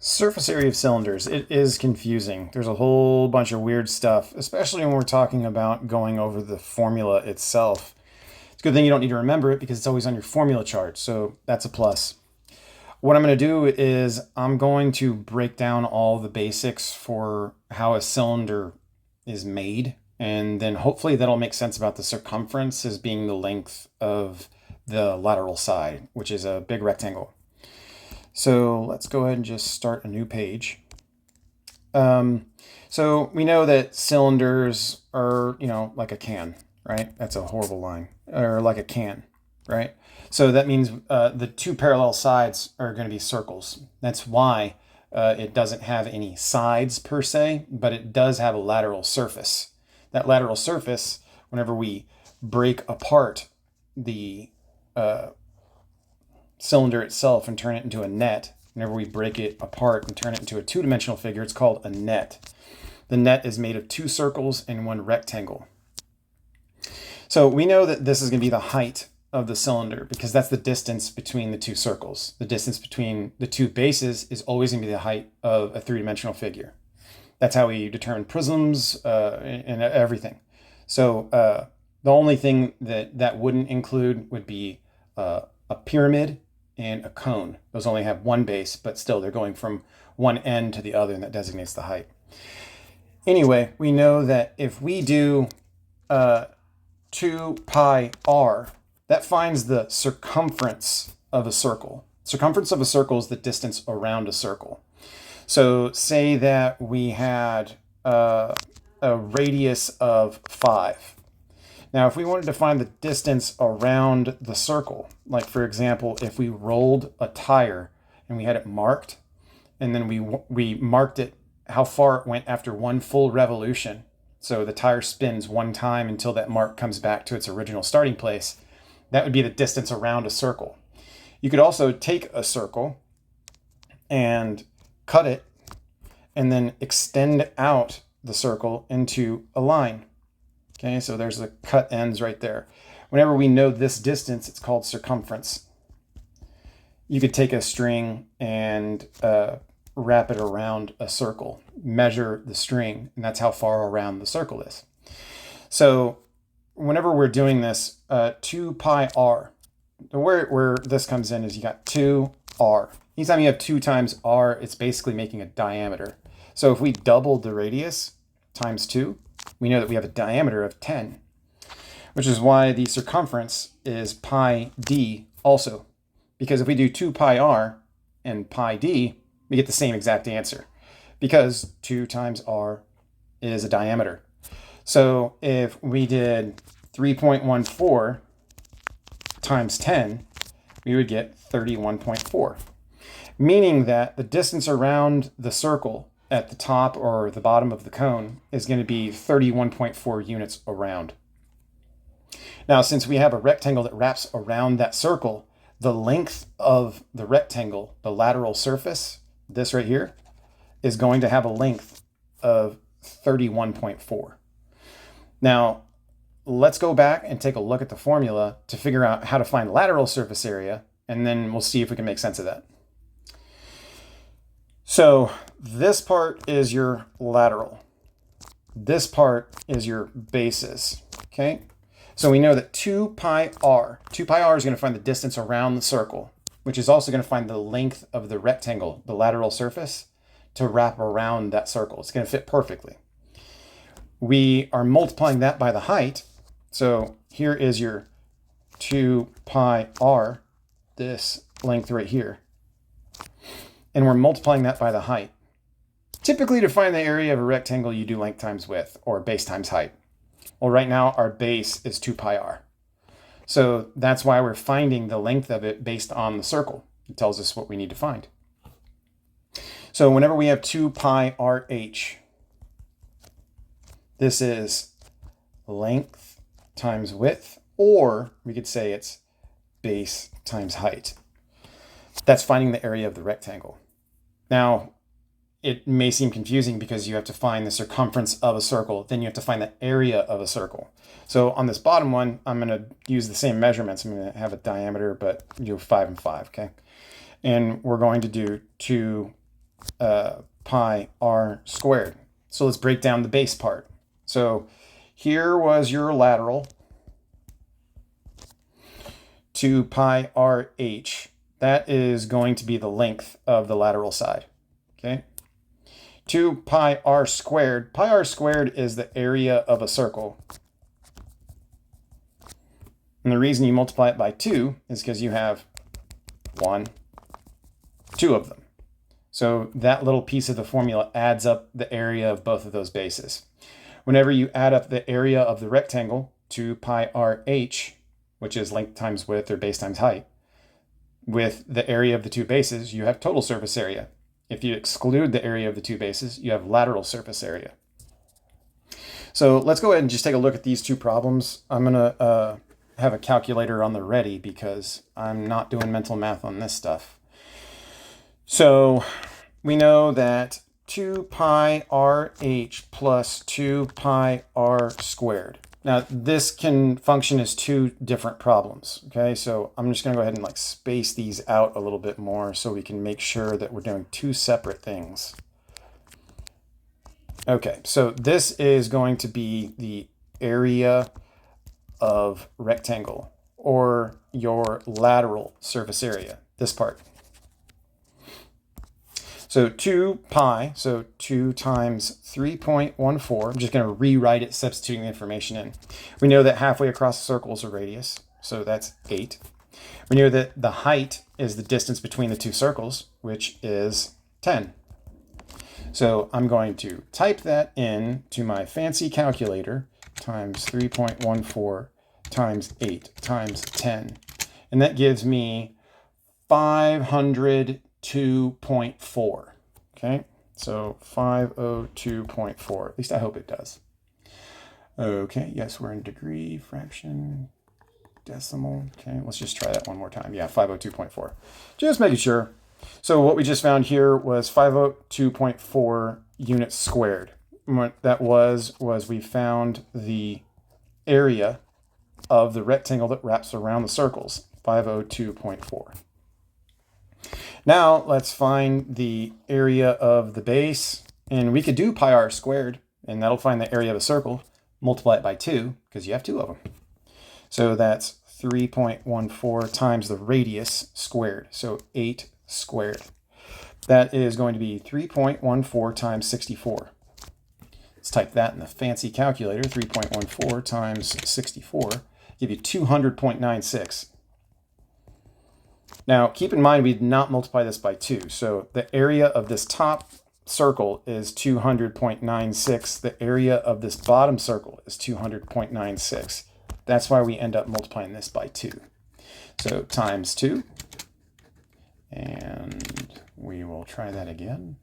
Surface area of cylinders, it is confusing. There's a whole bunch of weird stuff, especially when we're talking about going over the formula itself. It's a good thing you don't need to remember it because it's always on your formula chart, so that's a plus. What I'm going to do is I'm going to break down all the basics for how a cylinder is made, and then hopefully that'll make sense about the circumference as being the length of the lateral side, which is a big rectangle. So let's go ahead and just start a new page. So we know that cylinders are, like a can, right? That's a horrible line. Or like a can, right? So that means the two parallel sides are going to be circles. That's why it doesn't have any sides per se, but it does have a lateral surface. That lateral surface, whenever we break apart the cylinder itself and turn it into a net, whenever we break it apart and turn it into a two-dimensional figure, it's called a net. The net is made of two circles and one rectangle. So we know that this is going to be the height of the cylinder because that's the distance between the two circles. The distance between the two bases is always going to be the height of a three-dimensional figure. That's how we determine prisms and everything. So the only thing that wouldn't include would be a pyramid and a cone. Those only have one base, but still they're going from one end to the other, and that designates the height. Anyway, we know that if we do 2 pi r, that finds the circumference of a circle. Circumference of a circle is the distance around a circle. So say that we had a radius of 5. Now, if we wanted to find the distance around the circle, like for example, if we rolled a tire and we had it marked, and then we marked it how far it went after one full revolution. So the tire spins one time until that mark comes back to its original starting place. That would be the distance around a circle. You could also take a circle and cut it and then extend out the circle into a line. Okay, so there's the cut ends right there. Whenever we know this distance, it's called circumference. You could take a string and wrap it around a circle, measure the string, and that's how far around the circle is. So whenever we're doing this, 2 pi r, where this comes in is you got 2r. Anytime you have 2 times r, it's basically making a diameter. So if we doubled the radius times 2, we know that we have a diameter of 10, which is why the circumference is pi d also. Because if we do 2 pi r and pi d, we get the same exact answer because 2 times r is a diameter. So if we did 3.14 times 10, we would get 31.4, meaning that the distance around the circle at the top or the bottom of the cone is going to be 31.4 units around. Now, since we have a rectangle that wraps around that circle, the length of the rectangle, the lateral surface, this right here, is going to have a length of 31.4. Now, let's go back and take a look at the formula to figure out how to find lateral surface area, and then we'll see if we can make sense of that. So this part is your lateral. This part is your basis, okay? So we know that 2 pi r is going to find the distance around the circle, which is also going to find the length of the rectangle, the lateral surface, to wrap around that circle. It's going to fit perfectly. We are multiplying that by the height. So here is your 2 pi r, this length right here. And we're multiplying that by the height. Typically, to find the area of a rectangle, you do length times width, or base times height. Well, right now, our base is 2 pi r. So that's why we're finding the length of it based on the circle. It tells us what we need to find. So whenever we have 2 pi rh, this is length times width, or we could say it's base times height. That's finding the area of the rectangle. Now, it may seem confusing because you have to find the circumference of a circle, then you have to find the area of a circle. So on this bottom one, I'm going to use the same measurements. I'm going to have a diameter, but do 5 and 5, okay? And we're going to do 2 pi r squared. So let's break down the base part. So here was your lateral, 2 pi r h. That is going to be the length of the lateral side. Okay. 2 pi r squared. Pi r squared is the area of a circle. And the reason you multiply it by 2 is because you have 1, 2 of them. So that little piece of the formula adds up the area of both of those bases. Whenever you add up the area of the rectangle, 2 pi r h, which is length times width or base times height, with the area of the two bases, you have total surface area. If you exclude the area of the two bases, you have lateral surface area. So let's go ahead and just take a look at these two problems. I'm going to have a calculator on the ready because I'm not doing mental math on this stuff. So we know that 2 pi rh plus 2 pi r squared. Now this can function as two different problems. Okay, so I'm just going to go ahead and like space these out a little bit more so we can make sure that we're doing two separate things. Okay, so this is going to be the area of rectangle, or your lateral surface area, this part. So 2 pi, so 2 times 3.14. I'm just going to rewrite it, substituting the information in. We know that halfway across the circle is a radius, so that's 8. We know that the height is the distance between the two circles, which is 10. So I'm going to type that in to my fancy calculator, times 3.14 times 8 times 10. And that gives me 502.4. Okay, so 502.4. At least I hope it does. Okay, yes, we're in degree, fraction, decimal. Okay, let's just try that one more time. Yeah, 502.4. Just making sure. So what we just found here was 502.4 units squared. What that was we found the area of the rectangle that wraps around the circles, 502.4. Now let's find the area of the base, and we could do pi r squared, and that'll find the area of a circle. Multiply it by 2, because you have 2 of them. So that's 3.14 times the radius squared, so 8 squared. That is going to be 3.14 times 64. Let's type that in the fancy calculator. 3.14 times 64 give you 200.96. Now keep in mind we did not multiply this by 2, so the area of this top circle is 200.96. The area of this bottom circle is 200.96. That's why we end up multiplying this by 2. So times 2. And we will try that again.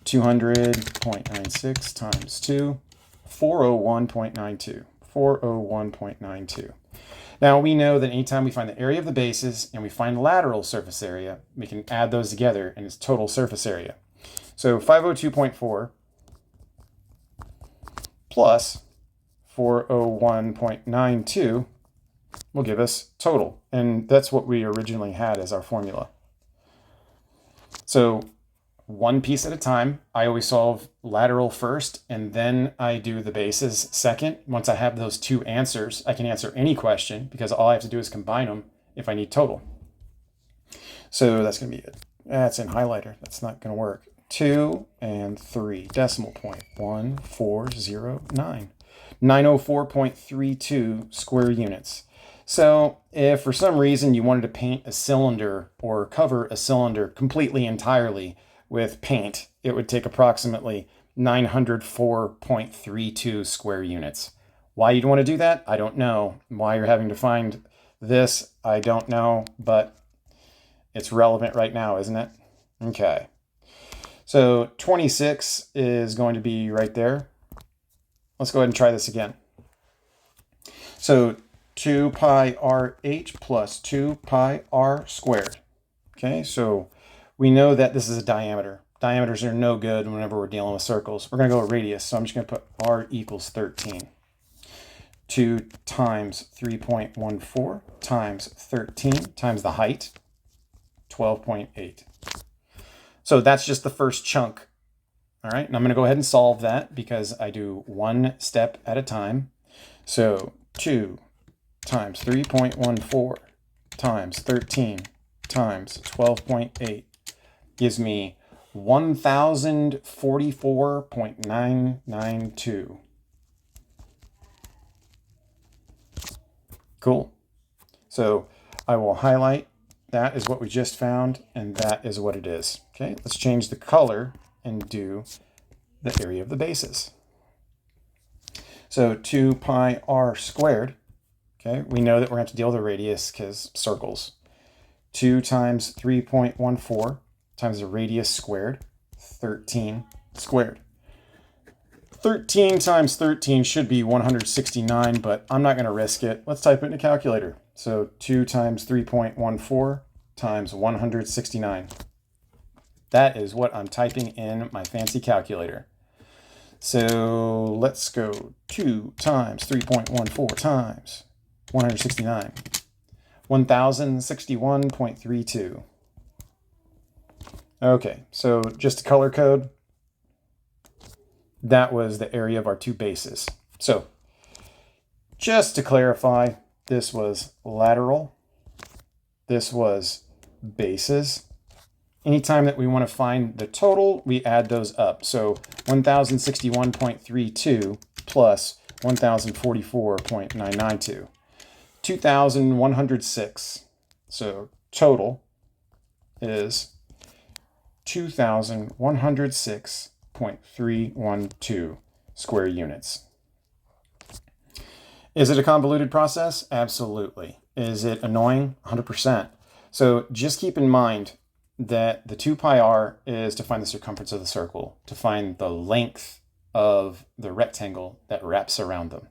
200.96 times 2, 401.92. 401.92. Now we know that anytime we find the area of the bases and we find lateral surface area, we can add those together and it's total surface area. So 502.4 plus 401.92 will give us total. And that's what we originally had as our formula. So one piece at a time. I always solve lateral first, and then I do the bases second. Once I have those two answers, I can answer any question because all I have to do is combine them if I need total. So that's going to be it. That's in highlighter. That's not going to work. 2 and 3, decimal point, 1409. 904.32 square units. So if for some reason you wanted to paint a cylinder or cover a cylinder completely entirely with paint, it would take approximately 904.32 square units. Why you'd want to do that, I don't know. Why you're having to find this, I don't know, but it's relevant right now, isn't it? Okay. So 26 is going to be right there. Let's go ahead and try this again. So 2 pi rh plus 2 pi r squared. Okay, so we know that this is a diameter. Diameters are no good whenever we're dealing with circles. We're going to go with radius, so I'm just going to put r equals 13. 2 times 3.14 times 13 times the height, 12.8. So that's just the first chunk. All right, and I'm going to go ahead and solve that because I do one step at a time. So 2 times 3.14 times 13 times 12.8 gives me 1044.992. Cool. So I will highlight that is what we just found, and that is what it is. Okay, let's change the color and do the area of the bases. So 2 pi r squared, okay, we know that we're going to have to deal with the radius because circles. 2 times 3.14 times the radius squared, 13 squared. 13 times 13 should be 169, but I'm not going to risk it. Let's type it in a calculator. So 2 times 3.14 times 169. That is what I'm typing in my fancy calculator. So let's go 2 times 3.14 times 169. 1061.32. Okay, so just a color code. That was the area of our two bases. So just to clarify, this was lateral. This was bases. Anytime that we want to find the total, we add those up. So 1061.32 plus 1044.992. 2106. So total is 2106.312 square units. Is it a convoluted process? Absolutely. Is it annoying? 100%. So just keep in mind that the 2 pi r is to find the circumference of the circle, to find the length of the rectangle that wraps around them.